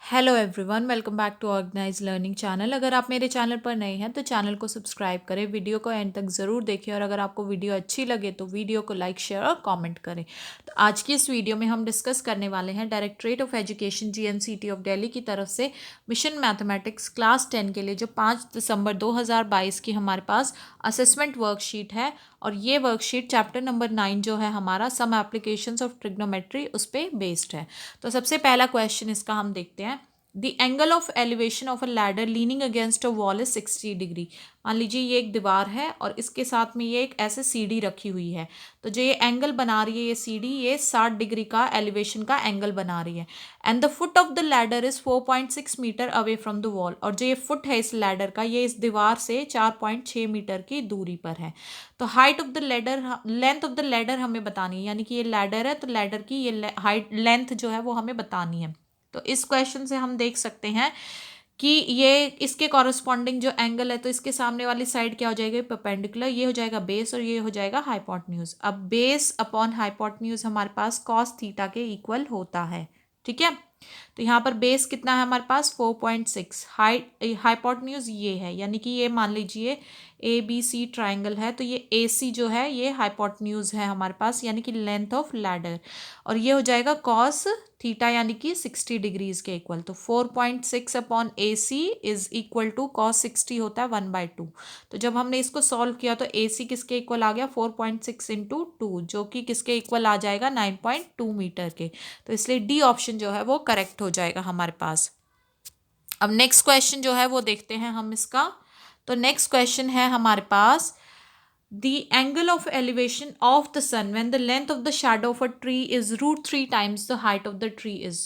Hello everyone, welcome back to organize learning channel. अगर आप मेरे चैनल पर नए हैं तो चैनल को सब्सक्राइब करें, वीडियो को एंड तक ज़रूर देखें और अगर आपको वीडियो अच्छी लगे तो वीडियो को लाइक, शेयर और कमेंट करें। तो आज की इस वीडियो में हम डिस्कस करने वाले हैं directorate of education GNCT of Delhi की तरफ से मिशन मैथमेटिक्स क्लास 10 के लिए जो 5 दिसंबर 2022 की हमारे पास असेसमेंट वर्कशीट है। और ये वर्कशीट चैप्टर नंबर 9 जो है हमारा सम एप्लीकेशंस ऑफ ट्रिग्नोमेट्री उस पर बेस्ड है। तो सबसे पहला क्वेश्चन इसका हम देखते हैं। The angle of elevation of a ladder leaning against a wall is 60 degree. मान लीजिए ये एक दीवार है और इसके साथ में ये एक ऐसे सीढ़ी रखी हुई है। तो जो ये एंगल बना रही है ये सीढ़ी, ये 60 डिग्री का एलिवेशन का एंगल बना रही है। And the foot of the ladder is 4.6 metre away from the wall. और जो ये फुट है इस लैडर का, ये इस दीवार से 4.6 मीटर की दूरी पर है। तो height of the ladder, length of the ladder हमें बतानी है, यानी कि ये लैडर है तो लैडर की ये हाइट लेंथ जो है वो हमें बतानी है। तो इस क्वेश्चन से हम देख सकते हैं कि ये इसके कॉरस्पॉन्डिंग जो एंगल है, तो इसके सामने वाली साइड क्या हो जाएगी, परपेंडिकुलर, ये हो जाएगा बेस और ये हो जाएगा हाइपोटेन्यूज। अब बेस अपॉन हाइपोटेन्यूज हमारे पास कॉस थीटा के इक्वल होता है। ठीक है, तो यहाँ पर बेस कितना है हमारे पास 4.6, हाइपोटेन्यूज ये है, यानी कि ये मान लीजिए ए बी सी ट्राइंगल है तो ये ए सी जो है ये हाइपोटेन्यूज है हमारे पास, यानी कि लेंथ ऑफ लैडर। और ये हो जाएगा कॉस थीटा यानी कि 60 डिग्रीज के इक्वल। तो 4.6 upon A C is equal to cos 60 होता है 1/2। तो जब हमने इसको सॉल्व किया तो ए सी किसके इक्वल आ गया 4.6 इंटू 2, जो कि किसके इक्वल आ जाएगा 9.2 मीटर के। तो इसलिए डी ऑप्शन जो है वो करेक्ट हो जाएगा हमारे पास। अब नेक्स्ट क्वेश्चन जो है वो देखते हैं हम इसका। तो नेक्स्ट क्वेश्चन है हमारे पास the angle of elevation of the sun when the length of the shadow of a tree is √3 times the height of the tree is.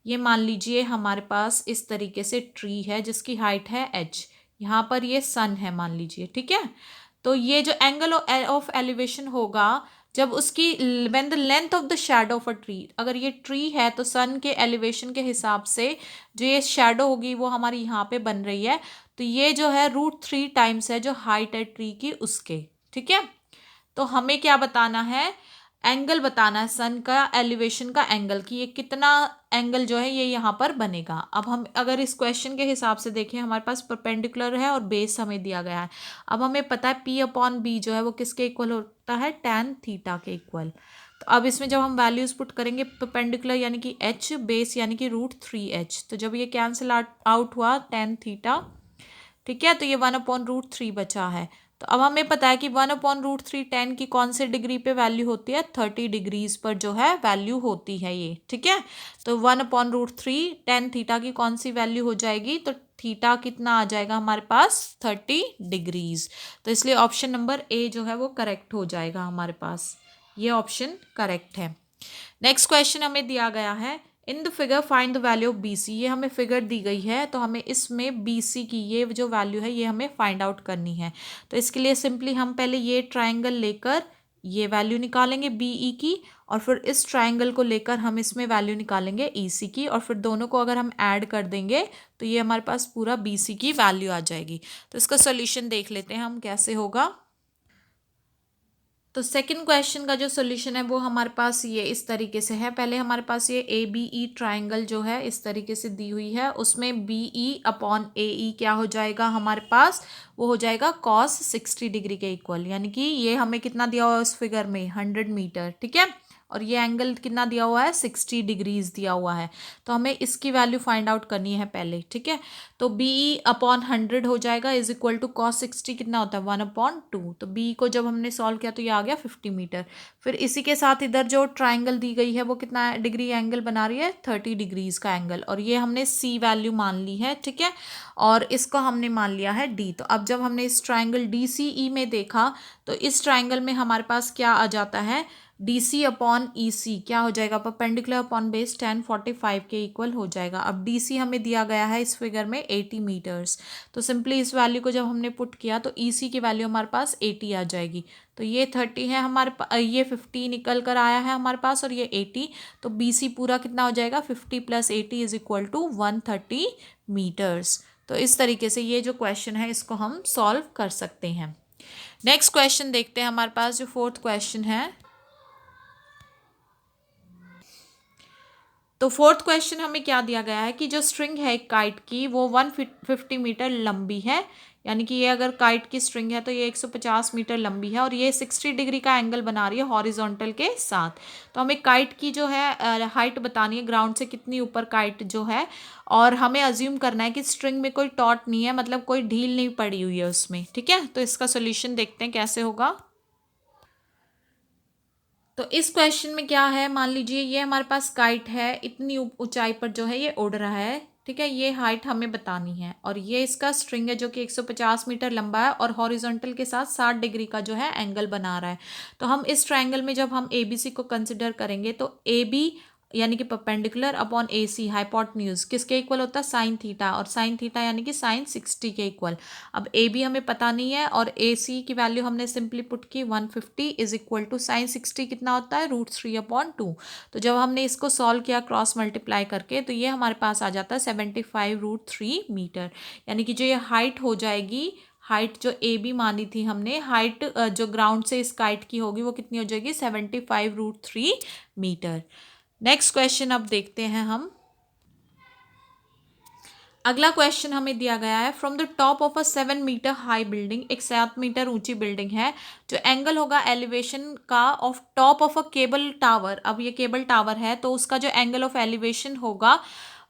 ये मान लीजिए हमारे पास इस तरीके से ट्री है जिसकी हाइट है h, यहाँ पर ये सन है मान लीजिए। ठीक है, तो ये जो एंगल ऑफ एलिवेशन होगा जब उसकी when the length of the shadow of a tree, अगर ये ट्री है तो सन के एलिवेशन के हिसाब से जो ये शैडो होगी वो हमारी यहाँ पे बन रही है। तो ये जो है √3 टाइम्स है जो हाइट है ट्री की उसके। ठीक है, तो हमें क्या बताना है, एंगल बताना है सन का एलिवेशन का एंगल, कि ये कितना एंगल जो है ये यहाँ पर बनेगा। अब हम अगर इस क्वेश्चन के हिसाब से देखें, हमारे पास परपेंडिकुलर है और बेस हमें दिया गया है। अब हमें पता है P अपॉन बी जो है वो किसके इक्वल होता है, tan थीटा के इक्वल। तो अब इसमें जब हम वैल्यूज पुट करेंगे, परपेंडिकुलर यानी कि h, बेस यानी कि √3h, तो जब ये कैंसिल आउट हुआ tan थीटा, ठीक है, तो ये 1/√3 बचा है। तो अब हमें पता है कि 1/√3 10 की कौन से डिग्री पे वैल्यू होती है, 30 डिग्रीज पर जो है वैल्यू होती है ये। ठीक है, तो 1/√3 10 थीटा की कौन सी वैल्यू हो जाएगी, तो थीटा कितना आ जाएगा हमारे पास 30 डिग्रीज। तो इसलिए ऑप्शन नंबर ए जो है वो करेक्ट हो जाएगा हमारे पास, ये ऑप्शन करेक्ट है। नेक्स्ट क्वेश्चन हमें दिया गया है, in the figure find the value of B C. ये हमें फिगर दी गई है तो हमें इसमें बी सी की ये जो वैल्यू है ये हमें फाइंड आउट करनी है। तो इसके लिए सिंपली हम पहले ये ट्राइंगल लेकर ये वैल्यू निकालेंगे बी ई की, और फिर इस ट्राइंगल को लेकर हम इसमें वैल्यू निकालेंगे ई सी की, और फिर दोनों को अगर हम ऐड कर देंगे तो ये हमारे पास पूरा बी सी की वैल्यू आ जाएगी। तो इसका सोल्यूशन देख लेते हैं हम कैसे होगा। तो सेकंड क्वेश्चन का जो सोल्यूशन है वो हमारे पास ये इस तरीके से है। पहले हमारे पास ये ए बी ई ट्राइंगल जो है इस तरीके से दी हुई है, उसमें बी ई अपॉन ए ई क्या हो जाएगा हमारे पास, वो हो जाएगा कॉस 60 डिग्री के इक्वल, यानी कि ये हमें कितना दिया हुआ है उस फिगर में 100 मीटर। ठीक है, और ये एंगल कितना दिया हुआ है 60 डिग्रीज दिया हुआ है। तो हमें इसकी वैल्यू फाइंड आउट करनी है पहले। ठीक है, तो बी अपॉन 100 हो जाएगा इज इक्वल टू कॉस 60 कितना होता है 1/2। तो बी को जब हमने सॉल्व किया तो ये आ गया 50 मीटर। फिर इसी के साथ इधर जो ट्राइंगल दी गई है वो कितना डिग्री एंगल बना रही है 30 डिग्रीज का एंगल, और ये हमने सी वैल्यू मान ली है। ठीक है, और इसको हमने मान लिया है डी। तो अब जब हमने इस ट्राइंगल डी सी ई में देखा तो इस ट्राइंगल में हमारे पास क्या आ जाता है, डी सी अपॉन ई सी क्या हो जाएगा, परपेंडिकुलर अपॉन बेस 1045 के इक्वल हो जाएगा। अब डी सी हमें दिया गया है इस फिगर में 80 मीटर्स। तो सिंपली इस वैल्यू को जब हमने पुट किया तो ई सी की वैल्यू हमारे पास 80 आ जाएगी। तो ये 30 है हमारे पास, ये 50 निकल कर आया है हमारे पास, और ये 80। तो बी सी पूरा कितना हो जाएगा 50 + 80 इज इक्वल टू 130 मीटर्स। तो इस तरीके से ये जो क्वेश्चन है इसको हम सॉल्व कर सकते हैं। नेक्स्ट क्वेश्चन देखते हैं, हमारे पास जो फोर्थ क्वेश्चन है। तो फोर्थ क्वेश्चन हमें क्या दिया गया है कि जो स्ट्रिंग है एक काइट की वो 150 मीटर लंबी है, यानी कि ये अगर काइट की स्ट्रिंग है तो ये 150 मीटर लंबी है और ये 60 डिग्री का एंगल बना रही है हॉरिजॉन्टल के साथ। तो हमें काइट की जो है हाइट बतानी है, ग्राउंड से कितनी ऊपर काइट जो है, और हमें अज्यूम करना है कि स्ट्रिंग में कोई टॉट नहीं है, मतलब कोई ढील नहीं पड़ी हुई है उसमें। ठीक है, तो इसका सोल्यूशन देखते हैं कैसे होगा। तो इस क्वेश्चन में क्या है, मान लीजिए ये हमारे पास काइट है, इतनी ऊंचाई पर जो है ये उड़ रहा है। ठीक है, ये हाइट हमें बतानी है और ये इसका स्ट्रिंग है जो कि 150 मीटर लंबा है और हॉरिजॉन्टल के साथ 60 डिग्री का जो है एंगल बना रहा है। तो हम इस ट्रायंगल में जब हम एबीसी को कंसिडर करेंगे तो ए बी यानी कि perpendicular upon A C hypotenuse किसके इक्वल होता है, साइन थीटा, और साइन थीटा यानी कि साइन 60 के इक्वल। अब ए बी हमें पता नहीं है और ए सी की वैल्यू हमने सिंपली पुट की 150 इज इक्वल टू साइन 60 कितना होता है, √3/2। तो जब हमने इसको सॉल्व किया क्रॉस मल्टीप्लाई करके तो ये हमारे पास आ जाता है 75√3 मीटर, यानी कि जो ये हाइट हो जाएगी, हाइट जो ए बी मानी थी हमने, हाइट जो ग्राउंड से इस काइट की होगी वो कितनी हो जाएगी, 75√3 मीटर। नेक्स्ट क्वेश्चन अब देखते हैं हम। अगला क्वेश्चन हमें दिया गया है, from the top of a 7 metre high building, एक 7 मीटर ऊंची बिल्डिंग है, जो एंगल होगा एलिवेशन का of top of a cable tower. अब ये केबल टावर है तो उसका जो एंगल ऑफ एलिवेशन होगा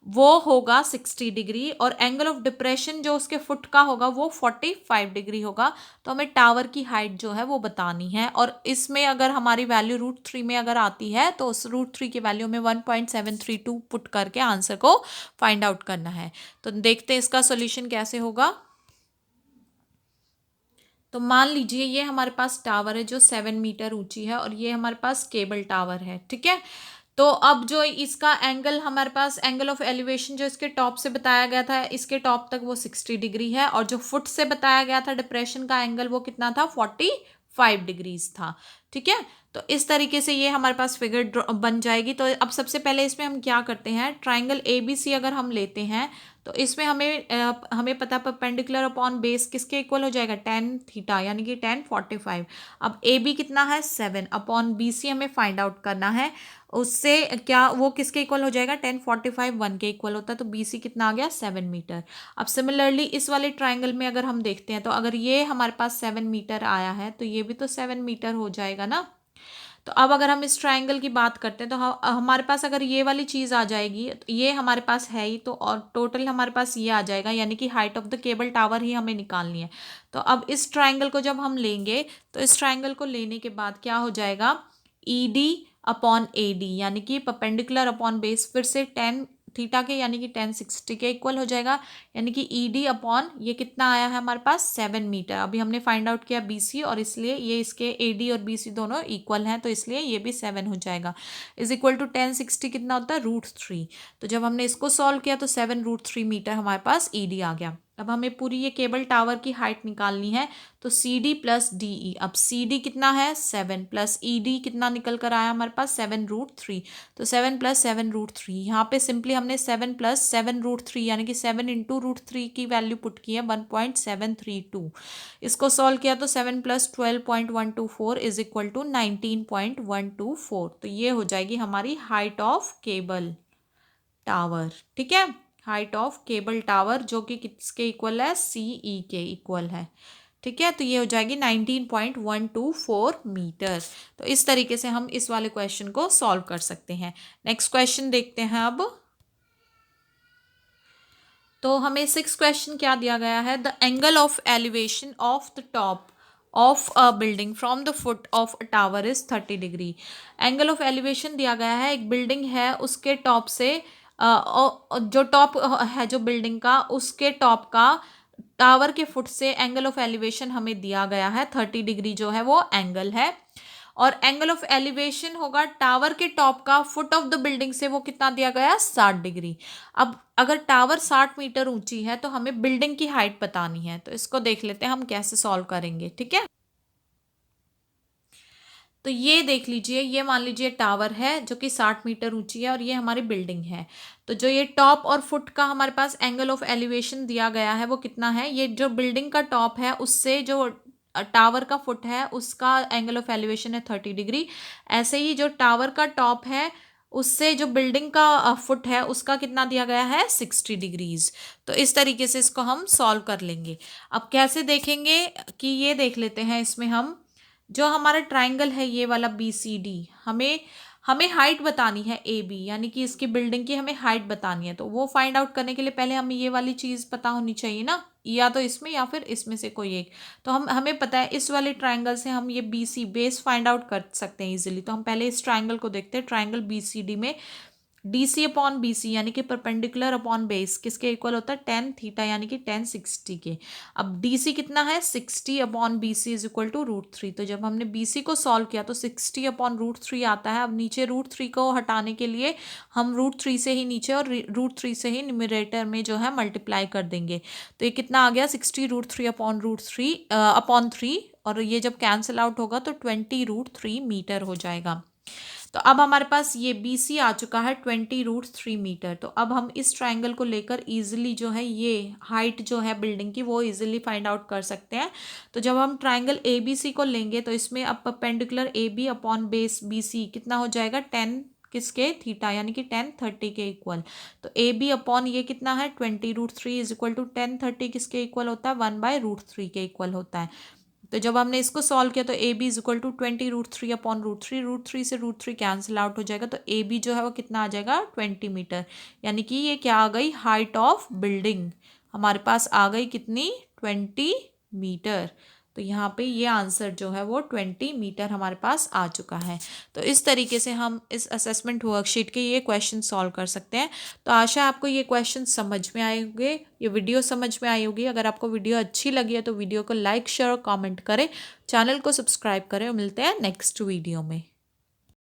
वो होगा 60 डिग्री और एंगल ऑफ डिप्रेशन जो उसके फुट का होगा वो 45 डिग्री होगा। तो हमें टावर की हाइट जो है वो बतानी है और इसमें अगर हमारी वैल्यू √3 में अगर आती है तो उस √3 की वैल्यू में 1.732 पुट करके आंसर को फाइंड आउट करना है। तो देखते हैं इसका सॉल्यूशन कैसे होगा। तो मान लीजिए ये हमारे पास टावर है जो 7 मीटर ऊंची है और ये हमारे पास केबल टावर है। ठीक है, तो अब जो इसका एंगल हमारे पास, एंगल ऑफ एलिवेशन जो इसके टॉप से बताया गया था इसके टॉप तक वो 60 डिग्री है और जो फुट से बताया गया था डिप्रेशन का एंगल वो कितना था, 45 डिग्रीज था। ठीक है, तो इस तरीके से ये हमारे पास फिगर बन जाएगी। तो अब सबसे पहले इसमें हम क्या करते हैं, ट्राइंगल ए बी सी अगर हम लेते हैं तो इसमें हमें पता परपेंडिकुलर अपॉन बेस किसके इक्वल हो जाएगा, tan थीटा, यानी कि tan 45। अब ए बी कितना है 7 अपॉन बी सी हमें फाइंड आउट करना है, उससे क्या वो किसके इक्वल हो जाएगा, tan 45 1 के इक्वल होता है। तो बी सी कितना आ गया 7 मीटर। अब सिमिलरली इस वाले ट्राइंगल में अगर हम देखते हैं तो अगर ये हमारे पास 7 मीटर आया है तो ये भी तो 7 मीटर हो जाएगा ना। तो अब अगर हम इस ट्रायंगल की बात करते हैं तो हमारे पास अगर ये वाली चीज़ आ जाएगी तो ये हमारे पास है ही, तो और टोटल हमारे पास ये आ जाएगा, यानी कि height of the cable tower ही हमें निकालनी है। तो अब इस ट्रायंगल को जब हम लेंगे तो इस ट्रायंगल को लेने के बाद क्या हो जाएगा, E D upon A D, यानी कि परपेंडिकुलर अपॉन बेस फिर से tan थीटा के यानी कि tan 60 के इक्वल हो जाएगा, यानी कि ई डी अपॉन ये कितना आया है हमारे पास 7 मीटर। अभी हमने फाइंड आउट किया बी सी और इसलिए ये इसके ए डी और बी सी दोनों इक्वल हैं तो इसलिए ये भी 7 हो जाएगा, इज इक्वल टू tan 60 कितना होता है, √3। तो जब हमने इसको सॉल्व किया तो 7√3 मीटर हमारे पास ई डी आ गया। अब हमें पूरी ये केबल टावर की हाइट निकालनी है तो C D plus D E. अब सी डी कितना है 7 प्लस ई डी कितना निकल कर आया हमारे पास 7√3। तो 7 + 7√3, यहाँ पे सिंपली हमने 7 + 7√3 यानी कि 7 इंटू √3 की वैल्यू पुट की है 1.732। इसको सॉल्व किया तो 7 + 12.124 इज इक्वल टू 19.124। तो ये हो जाएगी हमारी हाइट ऑफ केबल टावर। ठीक है, हाइट ऑफ केबल टावर जो कि किसके इक्वल है, सी ई के इक्वल है। ठीक है, तो ये हो जाएगी 19.124 मीटर। तो इस तरीके से हम इस वाले क्वेश्चन को सॉल्व कर सकते हैं। नेक्स्ट क्वेश्चन देखते हैं अब। तो हमें 6 क्वेश्चन क्या दिया गया है, the angle of elevation of the top of a building from the foot of a tower is 30 degree. Angle of elevation दिया गया है, एक बिल्डिंग है उसके टॉप से जो टॉप है जो बिल्डिंग का उसके टॉप का टावर के फुट से एंगल ऑफ एलिवेशन हमें दिया गया है 30 डिग्री जो है वो एंगल है, और एंगल ऑफ एलिवेशन होगा टावर के टॉप का फुट ऑफ द बिल्डिंग से वो कितना दिया गया है 60 डिग्री। अब अगर टावर 60 मीटर ऊंची है तो हमें बिल्डिंग की हाइट बतानी है, तो इसको देख लेते हैं हम कैसे सॉल्व करेंगे। ठीक है, तो ये देख लीजिए, ये मान लीजिए टावर है जो कि 60 मीटर ऊंची है और ये हमारी बिल्डिंग है। तो जो ये टॉप और फुट का हमारे पास एंगल ऑफ एलिवेशन दिया गया है वो कितना है, ये जो बिल्डिंग का टॉप है उससे जो टावर का फुट है उसका एंगल ऑफ एलिवेशन है 30 डिग्री। ऐसे ही जो टावर का टॉप है उससे जो बिल्डिंग का फुट है उसका कितना दिया गया है 60 डिग्रीज। तो इस तरीके से इसको हम सॉल्व कर लेंगे। अब कैसे देखेंगे कि ये देख लेते हैं, इसमें हम जो हमारा ट्राइंगल है ये वाला BCD, हमें हमें हाइट बतानी है AB, यानी कि इसकी बिल्डिंग की हमें हाइट बतानी है। तो वो फाइंड आउट करने के लिए पहले हमें ये वाली चीज़ पता होनी चाहिए ना, या तो इसमें या फिर इसमें से कोई एक। तो हमें पता है इस वाले ट्राइंगल से हम ये BC बेस फाइंड आउट कर सकते हैं इजीली। तो हम पहले इस ट्राइंगल को देखते हैं। ट्राइंगल BCD में DC अपॉन BC यानी कि परपेंडिकुलर अपॉन बेस किसके इक्वल होता है, tan थीटा यानी कि tan 60 के। अब DC कितना है 60 upon BC is equal to √3। तो जब हमने BC को सॉल्व किया तो 60 अपॉन √3 आता है। अब नीचे √3 को हटाने के लिए हम √3 से ही नीचे और √3 से ही न्यूमरेटर में जो है मल्टीप्लाई कर देंगे। तो ये कितना आ गया 60 √3 अपॉन √3 अपॉन 3, और ये जब कैंसिल आउट होगा तो 20 √3 मीटर हो जाएगा। तो अब हमारे पास ये BC आ चुका है 20 √3 मीटर। तो अब हम इस ट्राइंगल को लेकर इजीली जो है ये हाइट जो है बिल्डिंग की वो इजीली फाइंड आउट कर सकते हैं। तो जब हम ट्राइंगल ABC को लेंगे तो इसमें अब perpendicular AB upon base BC कितना हो जाएगा 10 किसके थीटा यानी कि 10 30 के इक्वल। तो AB अपॉन ये कितना है 20 √3 इज इक्वल टू 10 30 किसके इक्वल होता है 1/√3 के इक्वल होता है। तो जब हमने इसको सॉल्व किया तो AB is equal to 20 √3 upon √3 से √3 कैंसिल आउट हो जाएगा। तो AB जो है वो कितना आ जाएगा 20 मीटर, यानी कि ये क्या आ गई हाइट ऑफ बिल्डिंग हमारे पास आ गई कितनी 20 मीटर। तो यहाँ पे ये आंसर जो है वो 20 मीटर हमारे पास आ चुका है। तो इस तरीके से हम इस असेसमेंट वर्कशीट के ये क्वेश्चन सॉल्व कर सकते हैं। तो आशा है आपको ये क्वेश्चन समझ में आए होंगे, ये वीडियो समझ में आई होगी। अगर आपको वीडियो अच्छी लगी है तो वीडियो को लाइक शेयर और कमेंट करें, चैनल को सब्सक्राइब करें, और मिलते हैं नेक्स्ट वीडियो में।